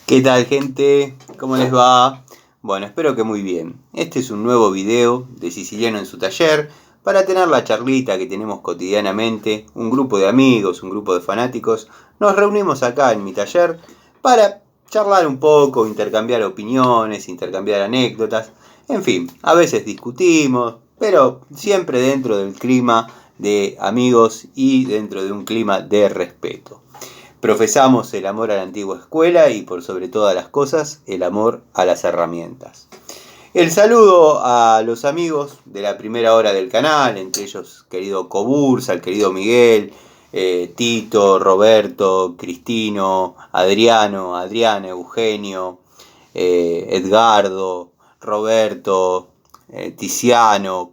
¿Qué tal, gente? ¿Cómo les va? Bueno, espero que muy bien. Este es un nuevo video de Siciliano en su taller para tener la charlita que tenemos cotidianamente. Un grupo de amigos, un grupo de fanáticos, nos reunimos acá en mi taller para charlar un poco, intercambiar opiniones, intercambiar anécdotas. En fin, a veces discutimos, pero siempre dentro del clima de amigos y dentro de un clima de respeto. Profesamos el amor a la antigua escuela y por sobre todas las cosas el amor a las herramientas. El saludo a los amigos de la primera hora del canal, entre ellos querido Cobursa, el querido Miguel, Tito, Roberto, Cristino, Adriano, Adriana, Eugenio, Edgardo, Roberto, Tiziano,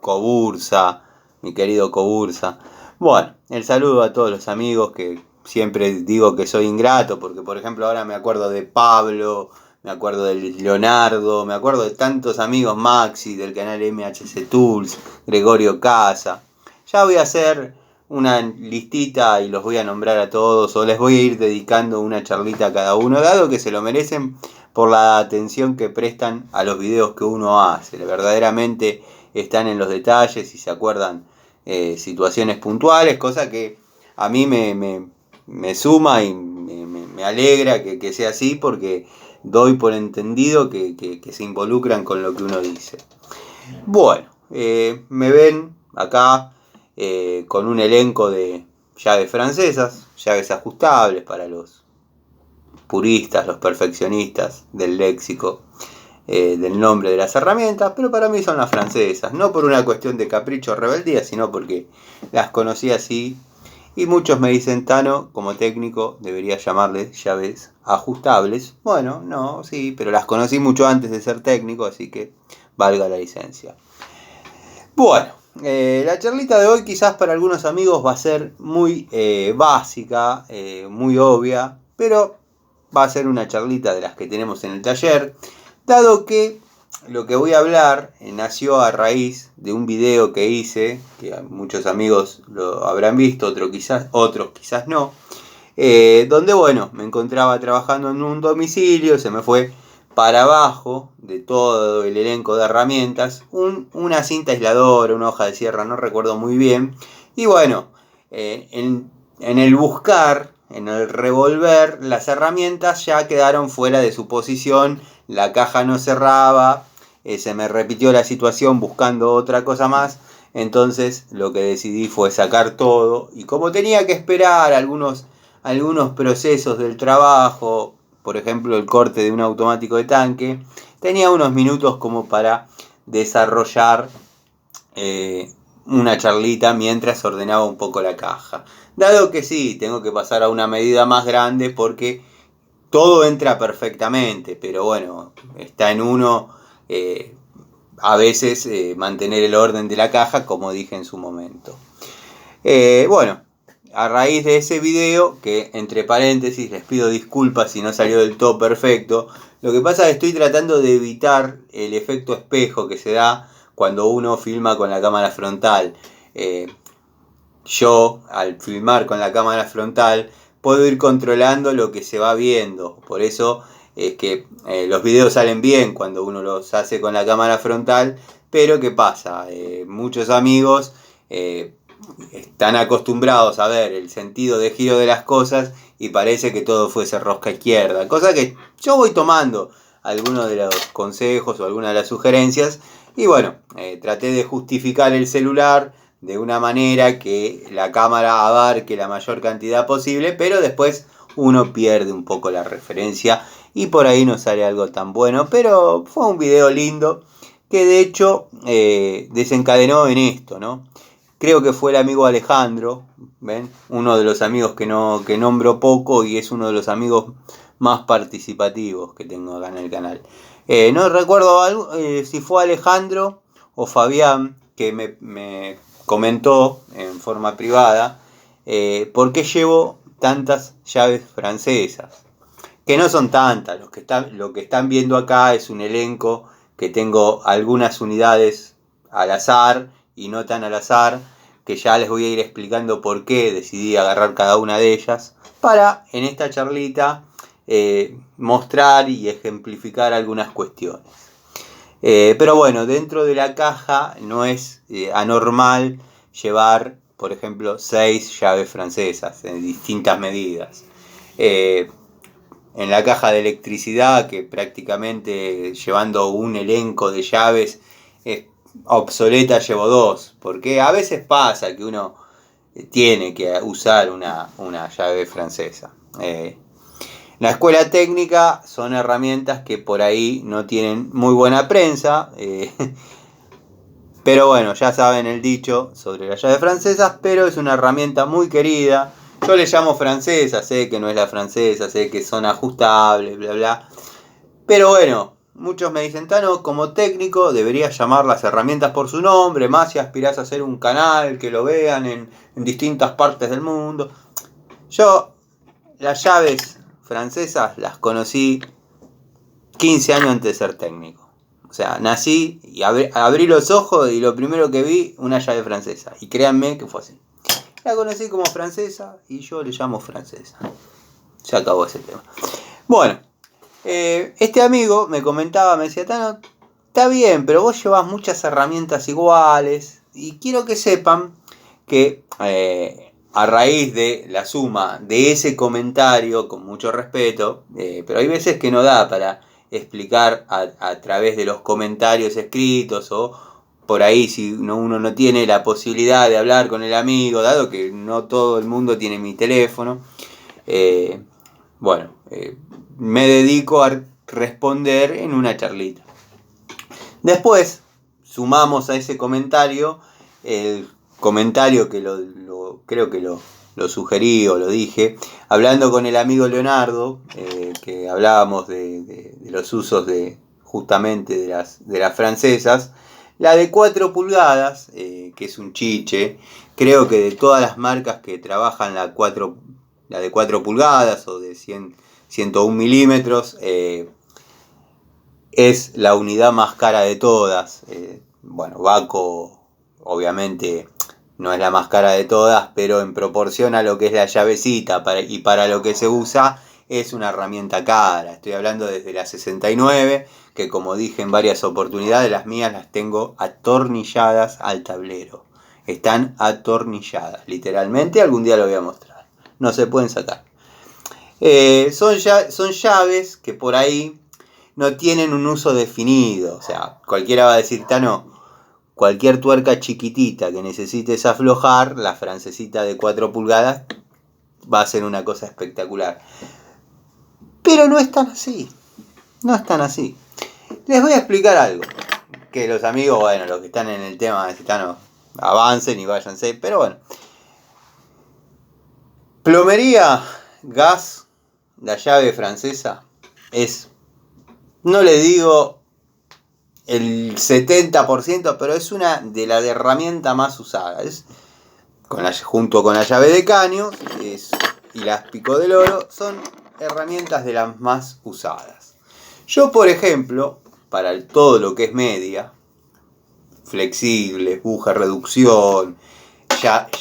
Cobursa, mi querido Cobursa. Bueno, el saludo a todos los amigos que siempre digo que soy ingrato porque, por ejemplo, ahora me acuerdo de Pablo, me acuerdo de Leonardo, me acuerdo de tantos amigos, Maxi del canal MHC Tools, Gregorio Casa. Ya voy a hacer una listita y los voy a nombrar a todos, o les voy a ir dedicando una charlita a cada uno, dado que se lo merecen por la atención que prestan a los videos que uno hace. Verdaderamente están en los detalles y se acuerdan situaciones puntuales, cosa que a mí me suma y me alegra que sea así, porque doy por entendido que se involucran con lo que uno dice. Bueno, me ven acá con un elenco de llaves francesas, llaves ajustables para los puristas, los perfeccionistas del léxico, del nombre de las herramientas, pero para mí son las francesas, no por una cuestión de capricho o rebeldía, sino porque las conocí así. Y muchos me dicen, Tano, como técnico debería llamarles llaves ajustables. Bueno, no, sí, pero las conocí mucho antes de ser técnico, así que valga la licencia. Bueno, la charlita de hoy quizás para algunos amigos va a ser muy básica, muy obvia, pero va a ser una charlita de las que tenemos en el taller, dado que lo que voy a hablar nació a raíz de un video que hice, que muchos amigos lo habrán visto, otros quizás no, donde bueno, me encontraba trabajando en un domicilio, se me fue para abajo de todo el elenco de herramientas una cinta aisladora, una hoja de sierra, no recuerdo muy bien, y bueno, en el buscar, en el revolver, las herramientas ya quedaron fuera de su posición, la caja no cerraba, se me repitió la situación buscando otra cosa más. Entonces lo que decidí fue sacar todo, y como tenía que esperar algunos procesos del trabajo, por ejemplo el corte de un automático de tanque, tenía unos minutos como para desarrollar una charlita mientras ordenaba un poco la caja. Dado que sí, tengo que pasar a una medida más grande porque todo entra perfectamente, pero bueno, está en uno a veces mantener el orden de la caja, como dije en su momento. Bueno, a raíz de ese video, que entre paréntesis les pido disculpas si no salió del todo perfecto, lo que pasa es que estoy tratando de evitar el efecto espejo que se da cuando uno filma con la cámara frontal. Yo, al filmar con la cámara frontal, puedo ir controlando lo que se va viendo. Por eso es que los videos salen bien cuando uno los hace con la cámara frontal. Pero ¿qué pasa? Muchos amigos están acostumbrados a ver el sentido de giro de las cosas y parece que todo fuese rosca izquierda. Cosa que yo voy tomando algunos de los consejos o algunas de las sugerencias. Y bueno, traté de justificar el celular de una manera que la cámara abarque la mayor cantidad posible, pero después uno pierde un poco la referencia y por ahí no sale algo tan bueno. Pero fue un video lindo que de hecho desencadenó en esto, ¿no? Creo que fue el amigo Alejandro, ¿ven? Uno de los amigos que nombro poco y es uno de los amigos más participativos que tengo acá en el canal. No recuerdo si fue Alejandro o Fabián que me comentó en forma privada por qué llevo tantas llaves francesas. Que no son tantas, lo que están viendo acá es un elenco que tengo algunas unidades al azar y no tan al azar, que ya les voy a ir explicando por qué decidí agarrar cada una de ellas, para en esta charlita mostrar y ejemplificar algunas cuestiones. Pero bueno, dentro de la caja no es anormal llevar, por ejemplo, 6 llaves francesas en distintas medidas. En la caja de electricidad, que prácticamente llevando un elenco de llaves es obsoleta, llevo 2, porque a veces pasa que uno tiene que usar una llave francesa. La escuela técnica son herramientas que por ahí no tienen muy buena prensa, pero bueno, ya saben el dicho sobre las llaves francesas, pero es una herramienta muy querida. Yo le llamo francesa, sé que no es la francesa, sé que son ajustables, bla bla. Pero bueno, muchos me dicen, Tano, como técnico deberías llamar las herramientas por su nombre, más si aspirás a hacer un canal, que lo vean en distintas partes del mundo. Yo las llaves francesas las conocí 15 años antes de ser técnico. O sea, nací y abrí los ojos y lo primero que vi, una llave francesa. Y créanme que fue así. La conocí como francesa y yo le llamo francesa. Se acabó ese tema. Bueno, este amigo me comentaba, me decía, Tano, está bien, pero vos llevas muchas herramientas iguales. Y quiero que sepan que a raíz de la suma de ese comentario, con mucho respeto, pero hay veces que no da para explicar a través de los comentarios escritos o por ahí si uno no tiene la posibilidad de hablar con el amigo, dado que no todo el mundo tiene mi teléfono, me dedico a responder en una charlita. Después sumamos a ese comentario el comentario que creo que lo sugerí o lo dije, hablando con el amigo Leonardo, que hablábamos de los usos justamente de las francesas. La de 4 pulgadas, que es un chiche, creo que de todas las marcas que trabajan la de 4 pulgadas o de 101 milímetros, es la unidad más cara de todas. Waco obviamente no es la más cara de todas, pero en proporción a lo que es la llavecita y para lo que se usa, es una herramienta cara. Estoy hablando desde la 69, que como dije en varias oportunidades, las mías las tengo atornilladas al tablero. Están atornilladas, literalmente, algún día lo voy a mostrar. No se pueden sacar. Son llaves que por ahí no tienen un uso definido. O sea, cualquiera va a decir, Tano, cualquier tuerca chiquitita que necesites aflojar, la francesita de 4 pulgadas va a ser una cosa espectacular. Pero no es tan así. No es tan así. Les voy a explicar algo. Que los amigos, bueno, los que están en el tema de Tano, avancen y váyanse. Pero bueno. Plomería, gas, la llave francesa es, no le digo el 70%, pero es una de las herramientas más usadas. Junto con la llave de caño y las pico del oro, son herramientas de las más usadas. Yo, por ejemplo, para todo lo que es media, flexibles, buja reducción,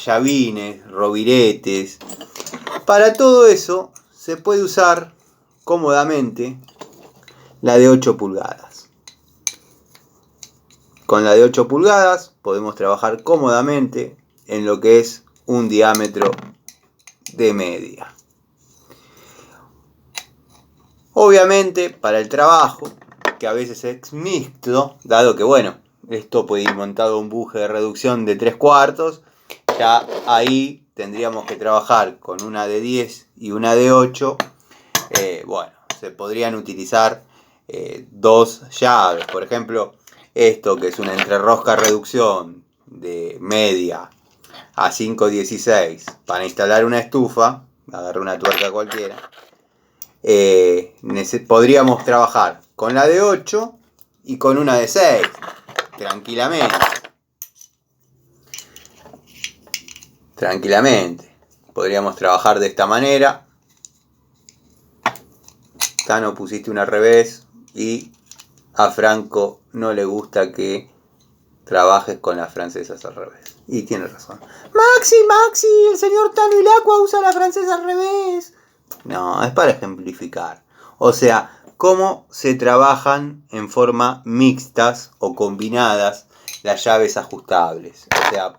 llavines, roviretes, para todo eso se puede usar cómodamente la de 8 pulgadas. Con la de 8 pulgadas podemos trabajar cómodamente en lo que es un diámetro de media. Obviamente para el trabajo, que a veces es mixto, dado que bueno, esto puede ir montado un buje de reducción de 3/4, ya ahí tendríamos que trabajar con una de 10 y una de 8. Se podrían utilizar 2 llaves. Por ejemplo, esto que es una entrerosca reducción de media a 5/16 para instalar una estufa, agarré una tuerca cualquiera, podríamos trabajar con la de 8 y con una de 6 tranquilamente podríamos trabajar de esta manera. Tano, pusiste una al revés y a Franco no le gusta que trabajes con las francesas al revés. Y tiene razón. Maxi, el señor Tano Ilacqua usa la francesa al revés. No, es para ejemplificar. O sea, cómo se trabajan en forma mixtas o combinadas las llaves ajustables. O sea,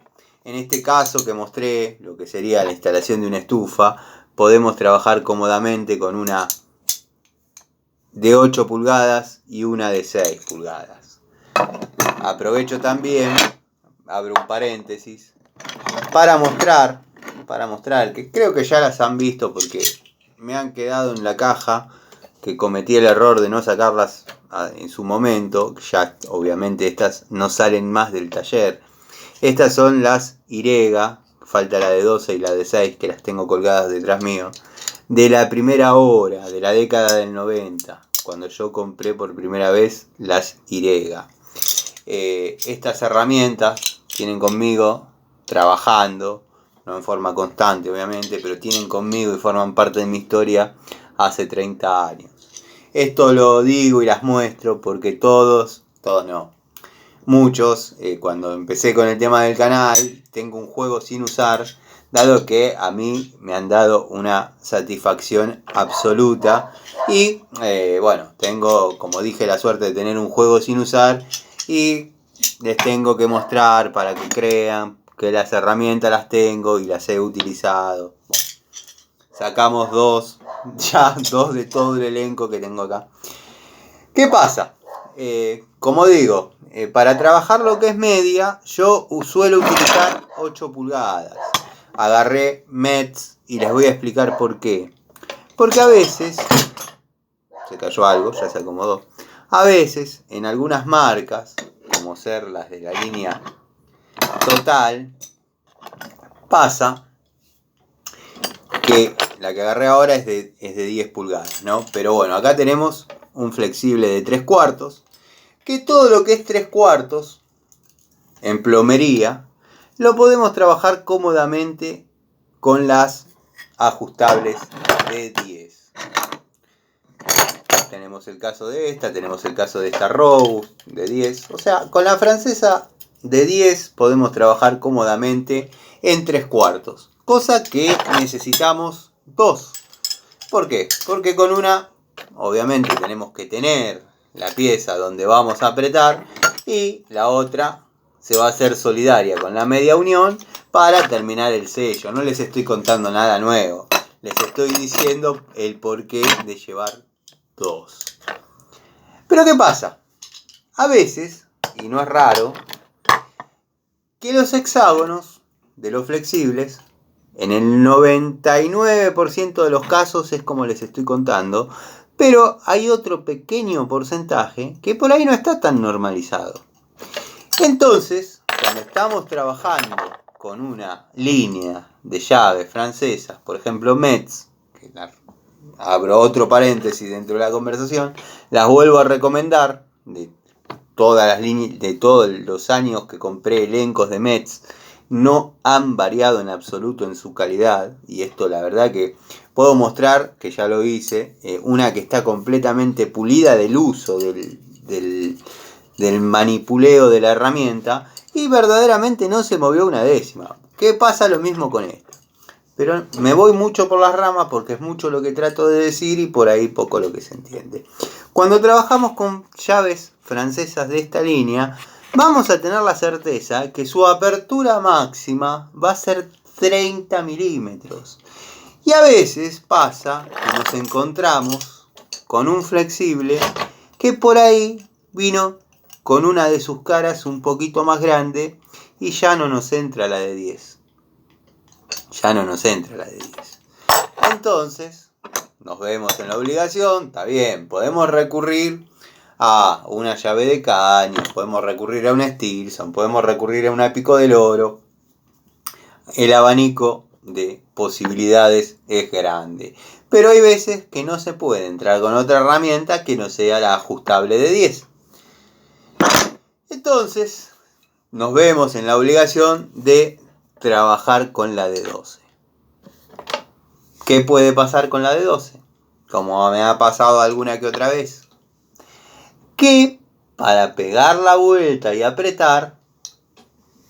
en este caso que mostré, lo que sería la instalación de una estufa, podemos trabajar cómodamente con una de 8 pulgadas y una de 6 pulgadas. Aprovecho también, abro un paréntesis, para mostrar, que creo que ya las han visto porque me han quedado en la caja, que cometí el error de no sacarlas en su momento. Ya obviamente estas no salen más del taller. Estas son las Irega, falta la de 12 y la de 6 que las tengo colgadas detrás mío, de la primera hora, de la década del 90, cuando yo compré por primera vez las Irega. Estas herramientas tienen conmigo trabajando, no en forma constante obviamente, pero tienen conmigo y forman parte de mi historia hace 30 años. Esto lo digo y las muestro porque todos no, muchos, cuando empecé con el tema del canal, tengo un juego sin usar, dado que a mí me han dado una satisfacción absoluta y bueno, tengo, como dije, la suerte de tener un juego sin usar y les tengo que mostrar para que crean que las herramientas las tengo y las he utilizado. Bueno, sacamos dos de todo el elenco que tengo acá. ¿Qué pasa? Como digo, para trabajar lo que es media, yo suelo utilizar 8 pulgadas. Agarré Metz y les voy a explicar por qué. Porque a veces, se cayó algo, ya se acomodó. A veces, en algunas marcas, como ser las de la línea Total, pasa que la que agarré ahora es de 10 pulgadas, ¿no? Pero bueno, acá tenemos un flexible de 3 cuartos, que todo lo que es 3 cuartos en plomería lo podemos trabajar cómodamente con las ajustables de 10. Tenemos el caso de esta, tenemos el caso de esta Rose de 10. O sea, con la francesa de 10 podemos trabajar cómodamente en 3 cuartos. Cosa que necesitamos 2. ¿Por qué? Porque con una, obviamente, tenemos que tener la pieza donde vamos a apretar y la otra se va a hacer solidaria con la media unión para terminar el sello. No les estoy contando nada nuevo. Les estoy diciendo el porqué de llevar 2. Pero ¿qué pasa? A veces, y no es raro, que los hexágonos de los flexibles, en el 99% de los casos es como les estoy contando, pero hay otro pequeño porcentaje que por ahí no está tan normalizado. Entonces, cuando estamos trabajando con una línea de llaves francesas, por ejemplo Metz, que abro otro paréntesis dentro de la conversación, las vuelvo a recomendar, de todas las líneas, de todos los años que compré elencos de Metz, no han variado en absoluto en su calidad, y esto la verdad que puedo mostrar, que ya lo hice, una que está completamente pulida del uso, del manipuleo de la herramienta, y verdaderamente no se movió una décima. ¿Qué pasa? Lo mismo con esta. Pero me voy mucho por las ramas porque es mucho lo que trato de decir y por ahí poco lo que se entiende. Cuando trabajamos con llaves francesas de esta línea, vamos a tener la certeza que su apertura máxima va a ser 30 milímetros. Y a veces pasa que nos encontramos con un flexible que por ahí vino con una de sus caras un poquito más grande y ya no nos entra la de 10. Entonces, nos vemos en la obligación, está bien, podemos recurrir a una llave de caño, podemos recurrir a una Stilson, podemos recurrir a una Pico del Oro. El abanico de posibilidades es grande. Pero hay veces que no se puede entrar con otra herramienta que no sea la ajustable de 10. Entonces, nos vemos en la obligación de trabajar con la de 12. ¿Qué puede pasar con la de 12? Como me ha pasado alguna que otra vez. Que para pegar la vuelta y apretar,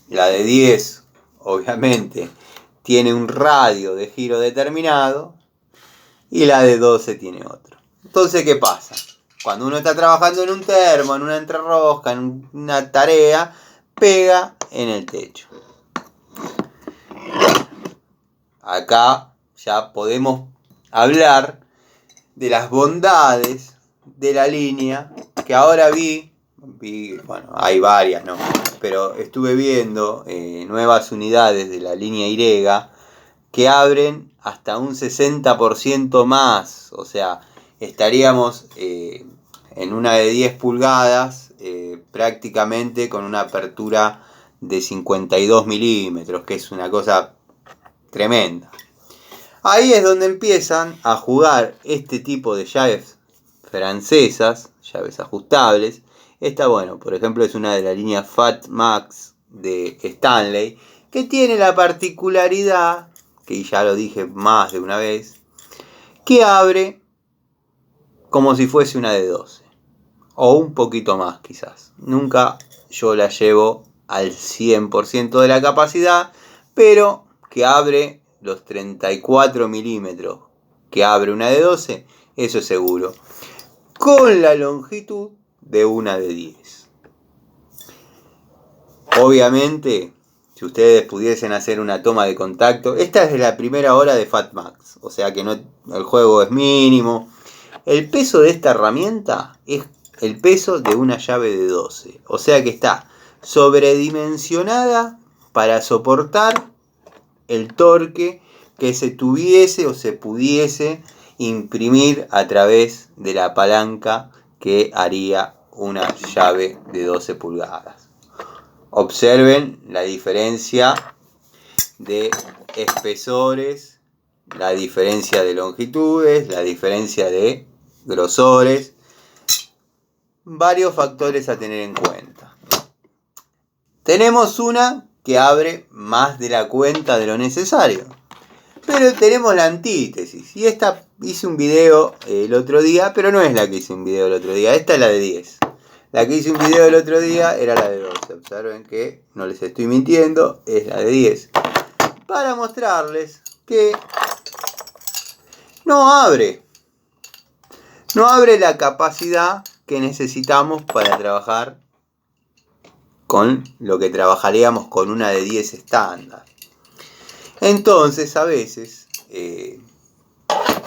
la de 10, obviamente, tiene un radio de giro determinado y la de 12 tiene otro. Entonces, ¿qué pasa? Cuando uno está trabajando en un termo, en una entrerosca, en una tarea, pega en el techo. Acá ya podemos hablar de las bondades de la línea que ahora vi, bueno, hay varias, ¿no? Pero estuve viendo nuevas unidades de la línea Y que abren hasta un 60% más. O sea, estaríamos en una de 10 pulgadas prácticamente con una apertura de 52 milímetros, que es una cosa tremenda. Ahí es donde empiezan a jugar este tipo de llaves francesas, llaves ajustables. Esta, bueno, por ejemplo, es una de la línea Fat Max de Stanley, que tiene la particularidad, que ya lo dije más de una vez, que abre como si fuese una de 12, o un poquito más quizás. Nunca yo la llevo al 100% de la capacidad, pero que abre los 34 milímetros que abre una de 12, eso es seguro, con la longitud de una de 10. Obviamente, si ustedes pudiesen hacer una toma de contacto, esta es de la primera hora de Fat Max, o sea que no, el juego es mínimo. El peso de esta herramienta es el peso de una llave de 12, o sea que está sobredimensionada para soportar el torque que se tuviese o se pudiese imprimir a través de la palanca que haría una llave de 12 pulgadas. Observen la diferencia de espesores, la diferencia de longitudes, la diferencia de grosores, varios factores a tener en cuenta. Tenemos una que abre más de la cuenta de lo necesario, pero tenemos la antítesis, y esta hice un video el otro día, pero no es la que hice un video el otro día, esta es la de 10. La que hice un video el otro día era la de 12, observen que no les estoy mintiendo, es la de 10. Para mostrarles que no abre la capacidad que necesitamos para trabajar con lo que trabajaríamos con una de 10 estándar. Entonces, a veces,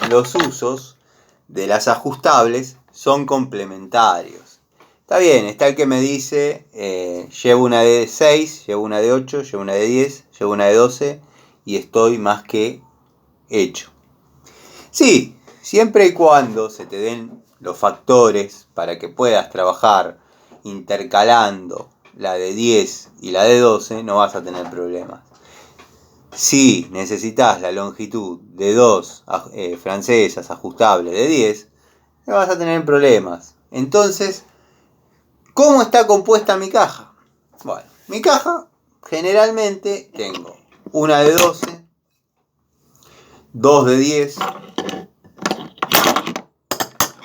los usos de las ajustables son complementarios. Está bien, está el que me dice, llevo una de 6, llevo una de 8, llevo una de 10, llevo una de 12 y estoy más que hecho. Sí, siempre y cuando se te den los factores para que puedas trabajar intercalando la de 10 y la de 12, no vas a tener problemas. Si necesitas la longitud de dos francesas ajustables de 10, no vas a tener problemas. Entonces, ¿cómo está compuesta mi caja? Bueno, mi caja generalmente tengo una de 12, dos de 10.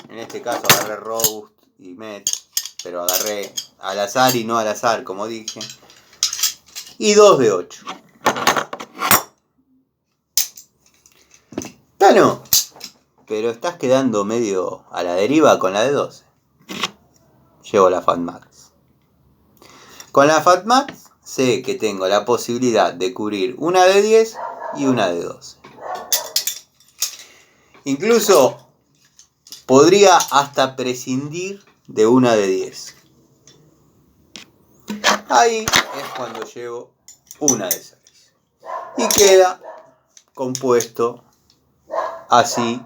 En este caso agarré Robust y Met, pero agarré al azar y no al azar, como dije. Y 2 de 8. No, pero estás quedando medio a la deriva con la de 12. Llevo la Fat Max. Con la Fat Max sé que tengo la posibilidad de cubrir una de 10 y una de 12. Incluso podría hasta prescindir de una de 10. Ahí es cuando llevo una de 6. Y queda compuesto así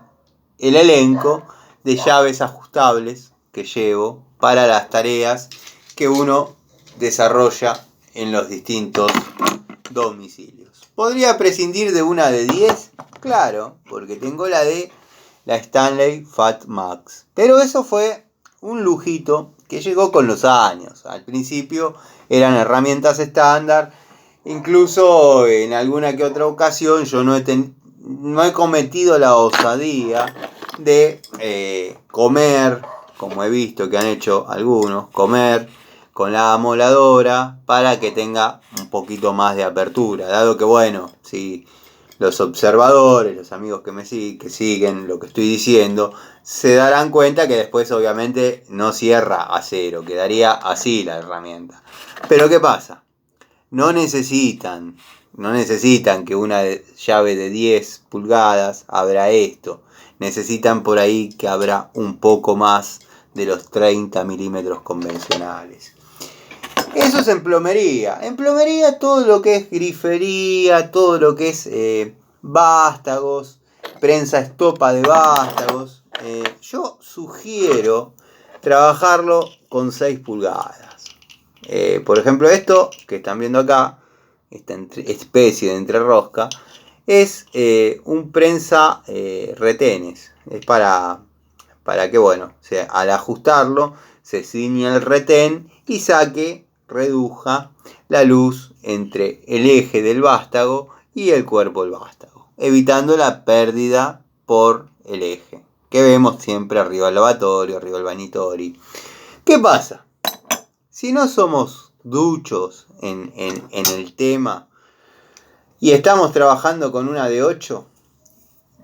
el elenco de llaves ajustables que llevo para las tareas que uno desarrolla en los distintos domicilios. ¿Podría prescindir de una de 10? Claro, porque tengo la de la Stanley Fat Max. Pero eso fue un lujito que llegó con los años. Al principio eran herramientas estándar. Incluso en alguna que otra ocasión yo no he cometido la osadía de comer, como he visto que han hecho algunos, comer con la amoladora para que tenga un poquito más de apertura. Dado que, bueno, si los observadores, los amigos que siguen lo que estoy diciendo, se darán cuenta que después obviamente no cierra a cero, quedaría así la herramienta. Pero ¿qué pasa? No necesitan que una llave de 10 pulgadas abra esto. Necesitan por ahí que abra un poco más de los 30 milímetros convencionales. Eso es en plomería. En plomería todo lo que es grifería, todo lo que es vástagos, prensa estopa de vástagos. Yo sugiero trabajarlo con 6 pulgadas. Por ejemplo, esto que están viendo acá, esta especie de entrerosca, es un prensa retenes. Es para que, bueno, al ajustarlo, se ciña el retén y reduja la luz entre el eje del vástago y el cuerpo del vástago, evitando la pérdida por el eje, que vemos siempre arriba del lavatorio, arriba del vanitori. ¿Qué pasa? Si no somos duchos en el tema y estamos trabajando con una de 8,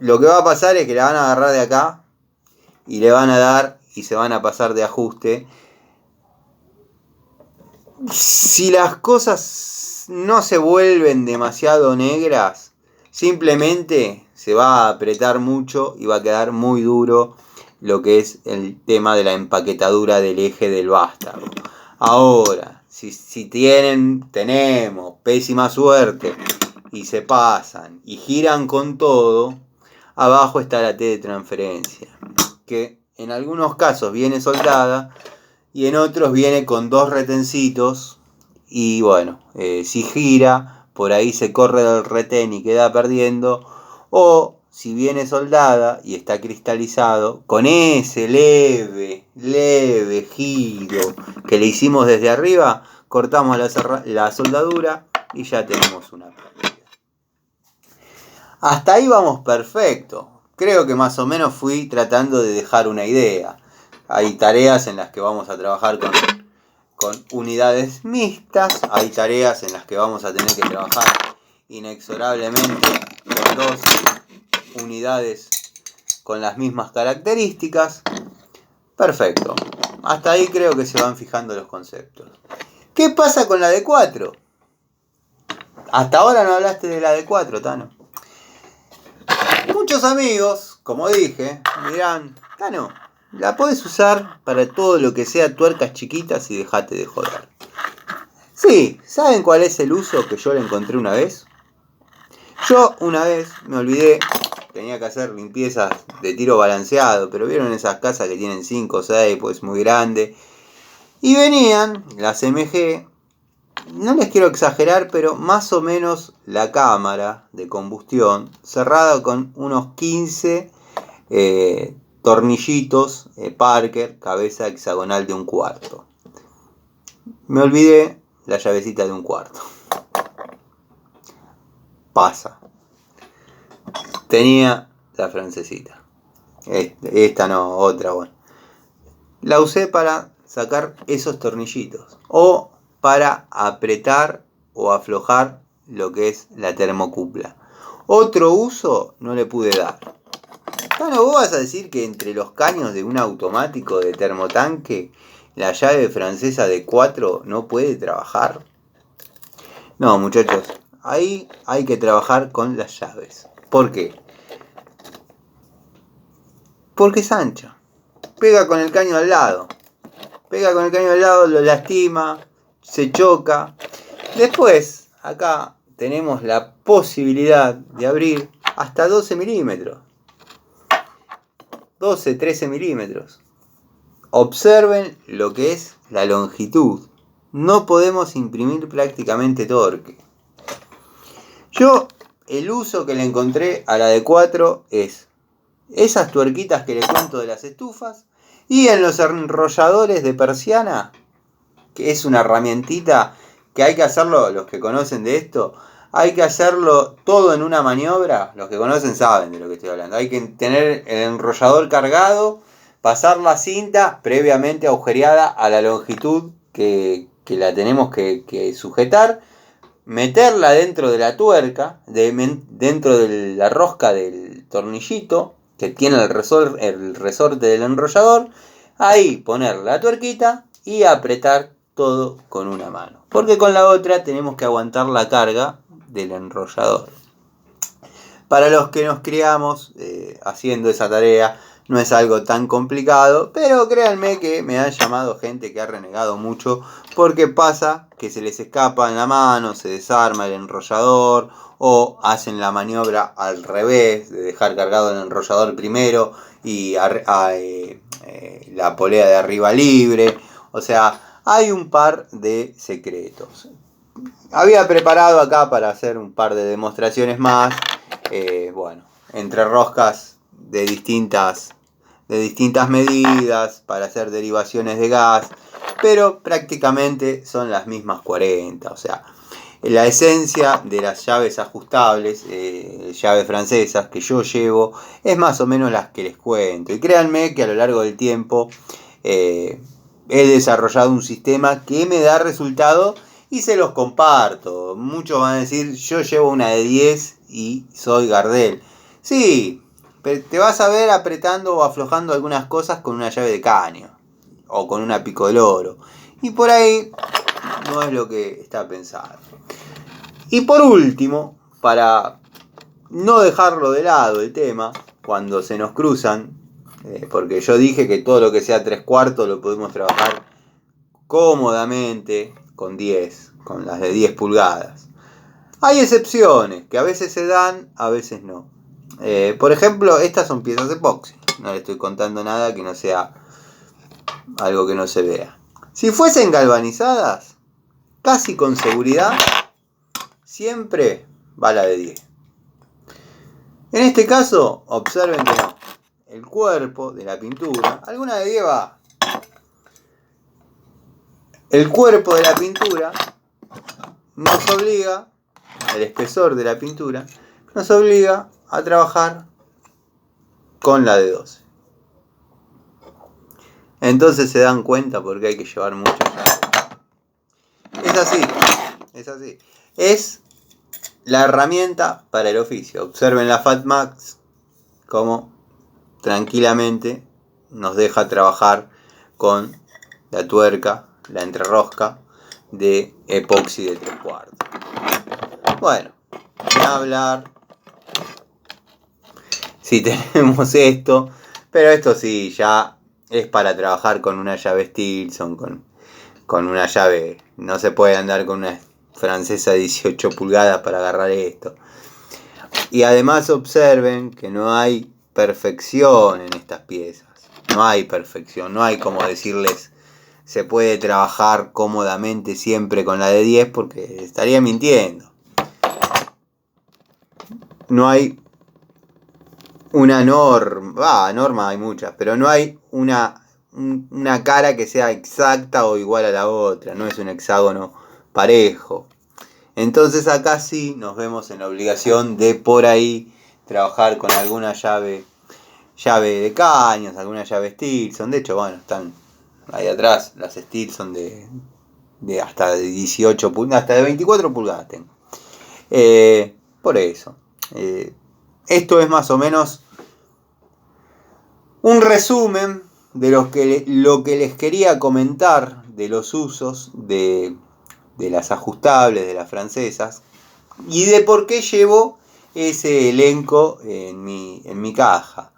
lo que va a pasar es que la van a agarrar de acá y le van a dar y se van a pasar de ajuste. Si las cosas no se vuelven demasiado negras, simplemente se va a apretar mucho y va a quedar muy duro lo que es el tema de la empaquetadura del eje del vástago. Ahora, si tenemos pésima suerte y se pasan y giran con todo, abajo está la T de transferencia, que en algunos casos viene soldada y en otros viene con 2 retencitos y bueno, si gira, por ahí se corre del retén y queda perdiendo, o si viene soldada y está cristalizado, con ese leve giro que le hicimos desde arriba, cortamos la soldadura y ya tenemos una pérdida. Hasta ahí vamos perfecto. Creo que más o menos fui tratando de dejar una idea. Hay tareas en las que vamos a trabajar con unidades mixtas, hay tareas en las que vamos a tener que trabajar inexorablemente con 2 unidades con las mismas características. Perfecto. Hasta ahí creo que se van fijando los conceptos. ¿Qué pasa con la de 4? Hasta ahora no hablaste de la de 4, Tano. Muchos amigos, como dije, me dirán, Tano, la podés usar para todo lo que sea tuercas chiquitas y dejate de joder. Sí, ¿saben cuál es el uso que yo le encontré una vez? Yo una vez me olvidé, tenía que hacer limpiezas de tiro balanceado, pero vieron esas casas que tienen 5 o 6, pues muy grande. Y venían las MG, no les quiero exagerar, pero más o menos la cámara de combustión cerrada con unos 15 tornillitos Parker, cabeza hexagonal de 1/4. Me olvidé la llavecita de 1/4. Pasa. Tenía la francesita. Esta no, otra, bueno. La usé para sacar esos tornillitos. O para apretar o aflojar lo que es la termocupla. Otro uso no le pude dar. Bueno, vos vas a decir que entre los caños de un automático de termotanque, la llave francesa de 4 no puede trabajar. No, muchachos, ahí hay que trabajar con las llaves. ¿Por qué? Porque es ancha. Pega con el caño al lado. Lo lastima, se choca. Después, acá tenemos la posibilidad de abrir hasta 12 milímetros. 12, 13 milímetros. Observen lo que es la longitud. No podemos imprimir prácticamente torque. Yo, el uso que le encontré a la de 4 es esas tuerquitas que le cuento de las estufas y en los enrolladores de persiana, que es una herramientita que hay que hacerlo, los que conocen de esto, hay que hacerlo todo en una maniobra. Los que conocen saben de lo que estoy hablando. Hay que tener el enrollador cargado, pasar la cinta previamente agujereada a la longitud que la tenemos que sujetar, meterla dentro de la tuerca, dentro de la rosca del tornillito que tiene el resorte del enrollador. Ahí poner la tuerquita y apretar todo con una mano, porque con la otra tenemos que aguantar la carga del enrollador. Para los que nos criamos haciendo esa tarea, no es algo tan complicado, pero créanme que me han llamado gente que ha renegado mucho porque pasa que se les escapa en la mano, se desarma el enrollador o hacen la maniobra al revés, de dejar cargado el enrollador primero y la polea de arriba libre. O sea, hay un par de secretos. Había preparado acá para hacer un par de demostraciones más. Bueno, entre roscas de distintas medidas para hacer derivaciones de gas, pero prácticamente son las mismas 40. O sea, la esencia de las llaves ajustables, llaves francesas que yo llevo, es más o menos las que les cuento. Y créanme que a lo largo del tiempo he desarrollado un sistema que me da resultado y se los comparto. Muchos van a decir, yo llevo una de 10 y soy Gardel. Sí, pero te vas a ver apretando o aflojando algunas cosas con una llave de caño o con una pico del oro. Y por ahí no es lo que está pensado. Y por último, para no dejarlo de lado el tema, cuando se nos cruzan, porque yo dije que todo lo que sea 3/4 lo podemos trabajar cómodamente con 10, con las de 10 pulgadas. Hay excepciones que a veces se dan, a veces no. Por ejemplo, estas son piezas epoxi. No le estoy contando nada que no sea algo que no se vea. Si fuesen galvanizadas, casi con seguridad, siempre va la de 10. En este caso, observen que no. El cuerpo de la pintura, alguna de 10 va. El cuerpo de la pintura nos obliga, el espesor de la pintura, nos obliga a trabajar con la de 12. Entonces se dan cuenta porque hay que llevar muchas llaves. Es así, es así. Es la herramienta para el oficio. Observen la FatMax como tranquilamente nos deja trabajar con la tuerca, la entrerosca de epoxi de 3/4. Bueno, voy a hablar si tenemos esto, pero esto sí, ya es para trabajar con una llave Stilson, con una llave, no se puede andar con una francesa de 18 pulgadas para agarrar esto. Y además observen que no hay perfección en estas piezas, no hay perfección, no hay como decirles se puede trabajar cómodamente siempre con la de 10 porque estaría mintiendo. No hay una norma hay muchas, pero no hay una cara que sea exacta o igual a la otra, no es un hexágono parejo. Entonces acá sí nos vemos en la obligación de por ahí trabajar con alguna llave de caños, alguna llave Stilson. De hecho, bueno, están ahí atrás las Stilson de hasta de 18 pulgadas, hasta de 24 pulgadas tengo. Por eso. Esto es más o menos un resumen de lo que les quería comentar de los usos de las ajustables, de las francesas, y de por qué llevo ese elenco en mi caja.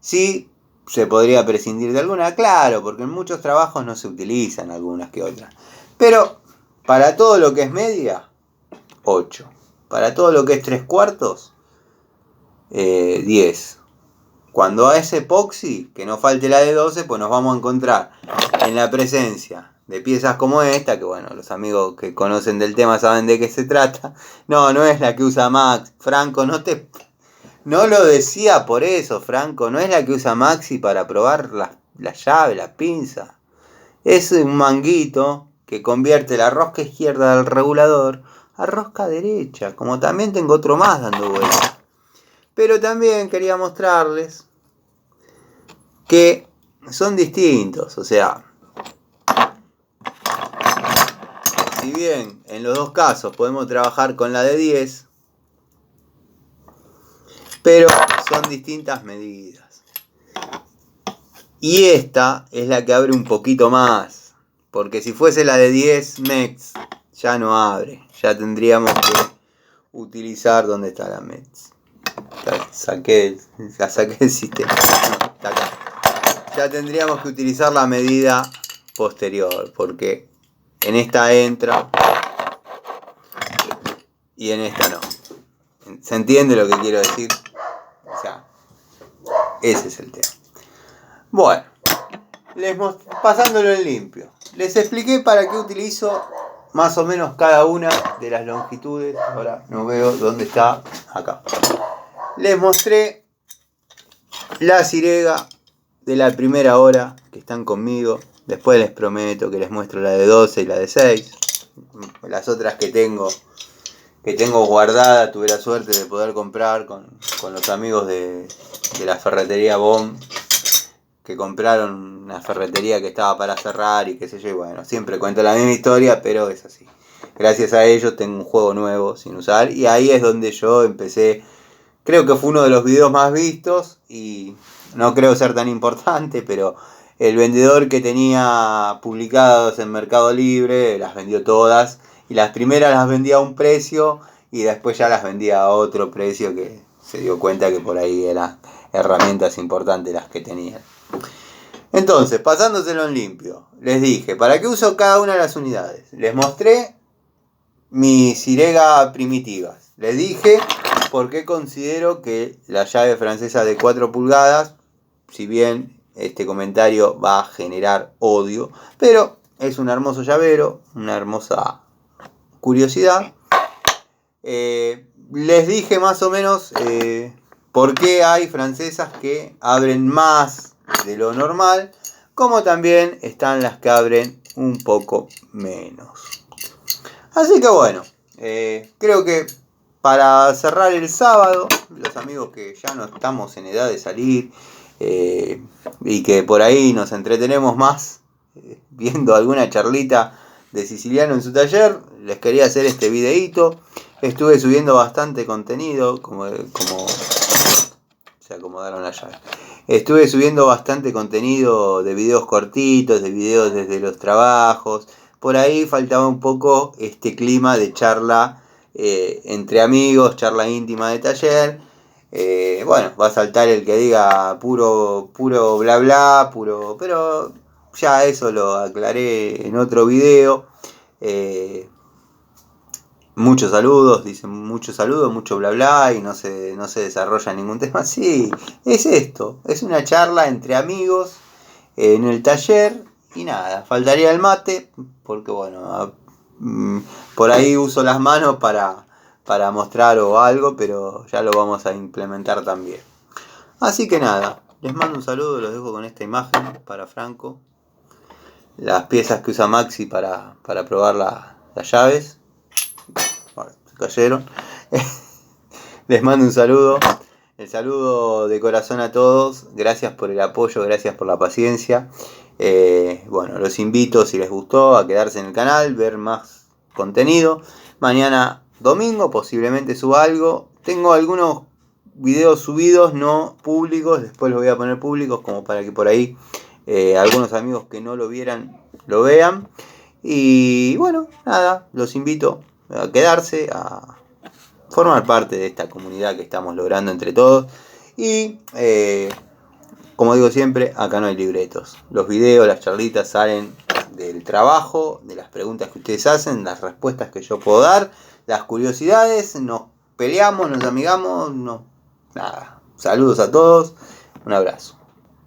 Sí, se podría prescindir de alguna, claro, porque en muchos trabajos no se utilizan algunas que otras. Pero para todo lo que es media, 8. Para todo lo que es 3/4, 10. Cuando a ese epoxi, que no falte la de 12, pues nos vamos a encontrar en la presencia de piezas como esta, que bueno, los amigos que conocen del tema saben de qué se trata. No es la que usa Max. Franco, no lo decía por eso, Franco. No es la que usa Maxi para probar la llave, la pinza. Es un manguito que convierte la rosca izquierda del regulador a rosca derecha. Como también tengo otro más dando vuelta. Pero también quería mostrarles que son distintos. O sea, si bien en los dos casos podemos trabajar con la de 10, pero son distintas medidas. Y esta es la que abre un poquito más, porque si fuese la de 10 MEX, ya no abre. Ya tendríamos que utilizar, ¿dónde está la MEX? La saqué del sistema. No, está acá. Ya tendríamos que utilizar la medida posterior, porque en esta entra y en esta no. ¿Se entiende lo que quiero decir? O sea, ese es el tema. Bueno, pasándolo en limpio, les expliqué para qué utilizo más o menos cada una de las longitudes. Ahora no veo dónde está. Acá. Les mostré la sirega de la primera hora que están conmigo. Después les prometo que les muestro la de 12 y la de 6. Las otras que tengo guardada, tuve la suerte de poder comprar con los amigos de la ferretería BOM, que compraron una ferretería que estaba para cerrar y qué sé yo, y bueno, siempre cuento la misma historia, pero es así. Gracias a ellos tengo un juego nuevo sin usar, y ahí es donde yo empecé. Creo que fue uno de los videos más vistos, y no creo ser tan importante, pero el vendedor que tenía publicadas en Mercado Libre las vendió todas, y las primeras las vendía a un precio y después ya las vendía a otro precio, que se dio cuenta que por ahí eran herramientas importantes las que tenían. Entonces, pasándoselo en limpio, les dije, ¿para qué uso cada una de las unidades? Les mostré mi sirega primitivas. Les dije por qué considero que la llave francesa de 4 pulgadas, si bien este comentario va a generar odio, pero es un hermoso llavero, una hermosa curiosidad. Les dije más o menos por qué hay francesas que abren más de lo normal, como también están las que abren un poco menos. Así que bueno, creo que para cerrar el sábado, los amigos que ya no estamos en edad de salir y que por ahí nos entretenemos más viendo alguna charlita de Siciliano en su taller, les quería hacer este videíto. Estuve subiendo bastante contenido, como se acomodaron la llave. Estuve subiendo bastante contenido de videos cortitos, de videos desde los trabajos. Por ahí faltaba un poco este clima de charla entre amigos, charla íntima de taller. Bueno, va a saltar el que diga puro bla bla, pero ya eso lo aclaré en otro video. Muchos saludos, dicen muchos saludos, mucho bla bla y no se desarrolla ningún tema. Sí, es esto, es una charla entre amigos en el taller y nada, faltaría el mate porque bueno, por ahí uso las manos para mostrar o algo, pero ya lo vamos a implementar también. Así que nada, les mando un saludo, los dejo con esta imagen para Franco, las piezas que usa Maxi para probar las llaves. Bueno, se cayeron. Les mando un saludo. El saludo de corazón a todos. Gracias por el apoyo, gracias por la paciencia. Bueno, los invito, si les gustó, a quedarse en el canal, ver más contenido. Mañana domingo posiblemente suba algo. Tengo algunos videos subidos, no públicos. Después los voy a poner públicos como para que por ahí algunos amigos que no lo vieran lo vean. Y bueno, nada, los invito a quedarse, a formar parte de esta comunidad que estamos logrando entre todos. Y como digo siempre, acá no hay libretos. Los videos, las charlitas salen del trabajo, de las preguntas que ustedes hacen, las respuestas que yo puedo dar, las curiosidades, nos peleamos, nos amigamos, nada. Saludos a todos, un abrazo.